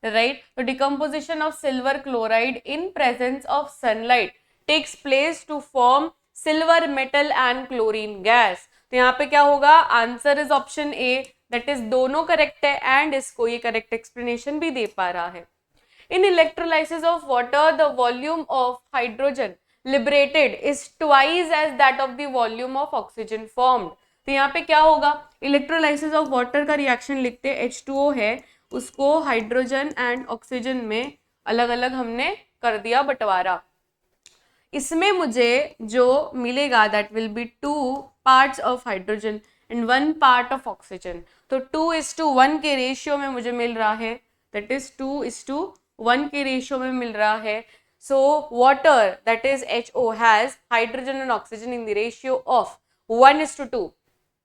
right? The decomposition of silver chloride in presence of sunlight takes place to form silver metal and chlorine gas. तो यहाँ पे क्या होगा, answer is option A, that is दोनों correct है, and इसको ये correct explanation भी दे पा रहा है। In electrolysis of water, the volume of hydrogen liberated is twice as that of the volume of oxygen formed. तो यहाँ पे क्या होगा, इलेक्ट्रोलाइसिस ऑफ वाटर का रिएक्शन लिखते हैं, H2O है, उसको हाइड्रोजन एंड ऑक्सीजन में अलग अलग हमने कर दिया बंटवारा। इसमें मुझे जो मिलेगा that will be 2 parts of hydrogen and 1 part of oxygen. तो 2:1 के रेशियो में मुझे मिल रहा है, दैट इज 2:1 के रेशियो में मिल रहा है। So water that is HO has hydrogen and oxygen in the ratio of 1:2।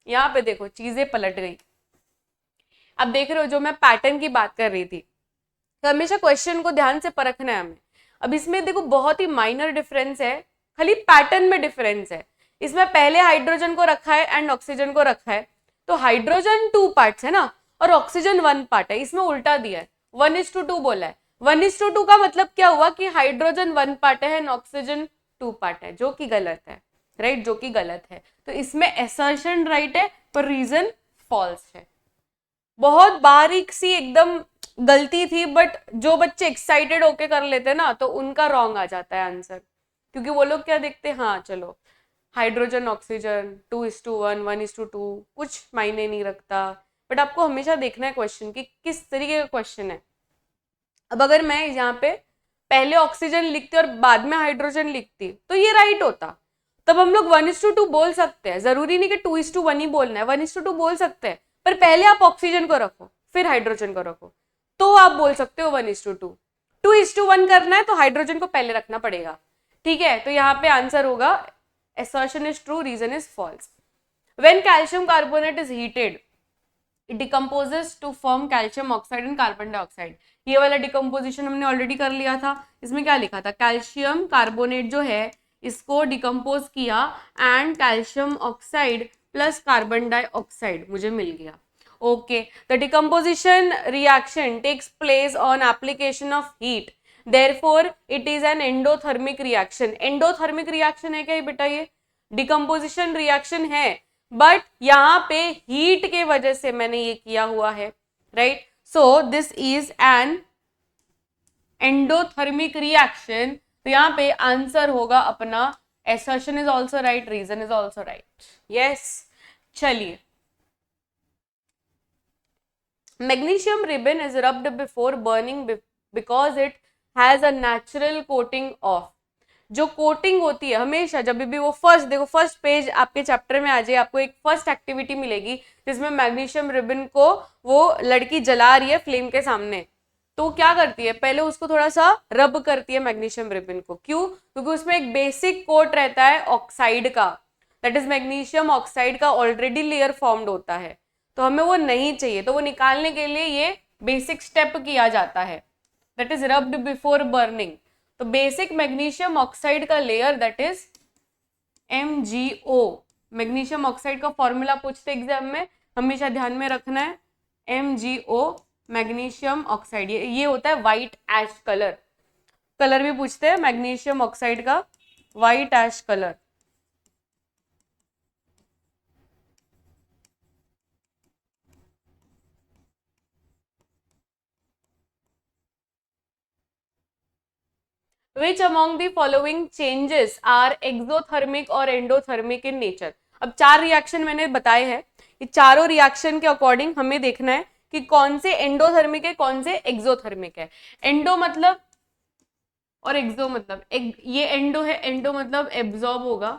यहाँ पे देखो चीजें पलट गई। अब देख रहे हो जो मैं पैटर्न की बात कर रही थी, तो हमेशा क्वेश्चन को ध्यान से परखना है हमें। अब इसमें देखो बहुत ही माइनर डिफरेंस है, खाली पैटर्न में डिफरेंस है। इसमें पहले हाइड्रोजन को रखा है एंड ऑक्सीजन को रखा है, तो हाइड्रोजन 2 पार्ट्स है ना, और ऑक्सीजन 1 पार्ट है। इसमें उल्टा दिया है, 1:2 बोला है। 1:2 का मतलब क्या हुआ कि हाइड्रोजन 1 पार्ट है एंड ऑक्सीजन 2 पार्ट है, जो कि गलत है, राइट, जो कि गलत है। तो इसमें असर्शन राइट है पर रीजन फॉल्स है। बहुत बारीक सी एकदम गलती थी, बट जो बच्चे एक्साइटेड होके कर लेते हैं ना, तो उनका रॉन्ग आ जाता है आंसर, क्योंकि वो लोग क्या देखते हैं, हाँ चलो हाइड्रोजन ऑक्सीजन 2:1 1:2 कुछ मायने नहीं रखता। बट आपको हमेशा देखना है क्वेश्चन कि किस तरीके का क्वेश्चन है। अब अगर मैं यहाँ पे पहले ऑक्सीजन लिखती और बाद में हाइड्रोजन लिखती तो ये राइट होता, तब हम लोग 1:2 बोल सकते हैं। जरूरी नहीं कि 2:1 ही बोलना है, 1:2 बोल सकते हैं, पर पहले आप ऑक्सीजन को रखो फिर हाइड्रोजन को रखो, तो आप बोल सकते हो 1:2। 2:1 करना है तो हाइड्रोजन को पहले रखना पड़ेगा, ठीक है। तो यहाँ पे आंसर होगा assertion is true, reason is false. When calcium carbonate is heated, it decomposes to form calcium oxide and carbon dioxide. ये वाला डिकम्पोजिशन हमने ऑलरेडी कर लिया था। इसमें क्या लिखा था, कैल्शियम कार्बोनेट जो है इसको डिकम्पोज किया and calcium oxide plus carbon dioxide मुझे मिल गया। Okay, the decomposition reaction takes place on application of heat, therefore it is an endothermic reaction. Endothermic reaction है क्या ये बेटा, ये डिकम्पोजिशन रिएक्शन है, बट यहाँ पे हीट के वजह से मैंने ये किया हुआ है, right. So this is an endothermic reaction. तो यहाँ पे आंसर होगा अपना assertion is also right, reason is also right. Yes. चलिए, magnesium ribbon is rubbed before burning because it has a natural coating of. जो कोटिंग होती है हमेशा जब भी वो फर्स्ट देखो, फर्स्ट पेज आपके चैप्टर में आ जाए, आपको एक फर्स्ट एक्टिविटी मिलेगी जिसमें मैग्नीशियम रिबन को वो लड़की जला रही है फ्लेम के सामने. तो क्या करती है, पहले उसको थोड़ा सा रब करती है मैग्नीशियम रिबन को. क्यों? क्योंकि उसमें एक बेसिक कोट रहता है ऑक्साइड का, दैट इज मैग्नीशियम ऑक्साइड का ऑलरेडी लेयर फॉर्म्ड होता है. तो हमें वो नहीं चाहिए, तो वो निकालने के लिए ये बेसिक स्टेप किया जाता है, that is rubbed before burning. तो बेसिक मैग्नीशियम ऑक्साइड का layer that is MgO. Magnesium oxide का फॉर्मूला पूछते एग्जाम में, हमेशा ध्यान में रखना है. MgO मैग्नीशियम ऑक्साइड, ये होता है व्हाइट ऐश कलर. कलर भी पूछते हैं मैग्नीशियम ऑक्साइड का, white ash colour. Which among the following changes are exothermic और endothermic in nature? अब 4 रिएक्शन मैंने बताए हैं, ये चारों रिएक्शन के अकॉर्डिंग हमें देखना है कि कौन से एंडोथर्मिक है, कौन से एक्सोथर्मिक है. एंडो मतलब और एक्सो मतलब, ये एंडो है, एंडो मतलब एब्जॉर्ब होगा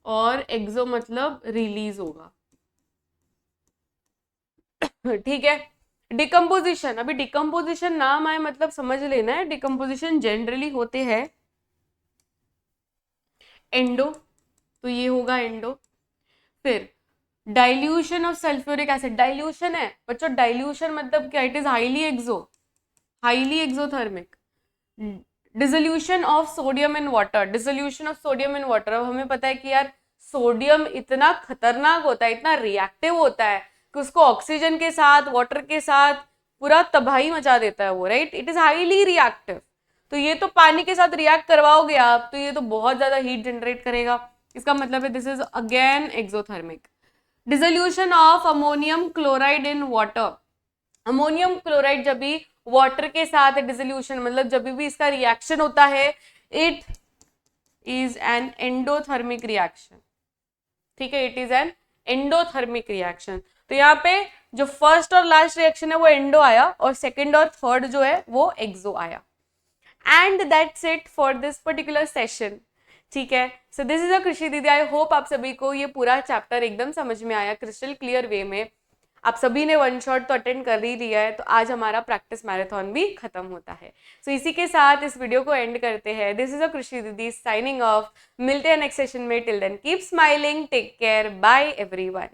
और एक्सो मतलब रिलीज होगा. ठीक है. डिकम्पोजिशन, अभी डिकम्पोजिशन नाम आए मतलब समझ लेना है, डिकम्पोजिशन जनरली होते हैं एंडो, तो ये होगा एंडो. फिर dilution of sulphuric acid, dilution है बच्चों, डाइल्यूशन मतलब क्या, it is highly exothermic. Dissolution of sodium in water, dissolution of sodium in water. अब हमें पता है कि यार सोडियम इतना खतरनाक होता है, इतना रिएक्टिव होता है कि उसको ऑक्सीजन के साथ, वाटर के साथ पूरा तबाही मचा देता है वो, right. It is highly reactive. तो ये तो पानी के साथ रिएक्ट करवाओगे आप तो ये तो बहुत ज्यादा हीट जनरेट करेगा. इसका मतलब है this is again exothermic. Dissolution of ammonium chloride in water, ammonium chloride जब भी वाटर के साथ डिसोल्यूशन मतलब जब भी इसका रिएक्शन होता है, it is an endothermic reaction. ठीक है, it is an endothermic reaction. तो यहाँ पे जो फर्स्ट और लास्ट रिएक्शन है वो एंडो आया और सेकंड और थर्ड जो है वो एक्सो आया. And that's it for this particular session. ठीक है, सो दिस इज अ कृषि दीदी. आई होप आप सभी को ये पूरा चैप्टर एकदम समझ में आया क्रिस्टल क्लियर वे में. आप सभी ने वन शॉट तो अटेंड कर ही लिया है, तो आज हमारा प्रैक्टिस मैराथन भी खत्म होता है. सो इसी के साथ इस वीडियो को एंड करते हैं. दिस इज अ कृषि दीदी साइनिंग ऑफ. मिलते हैं नेक्स्ट सेशन में. Till then keep smiling, take care, bye everyone.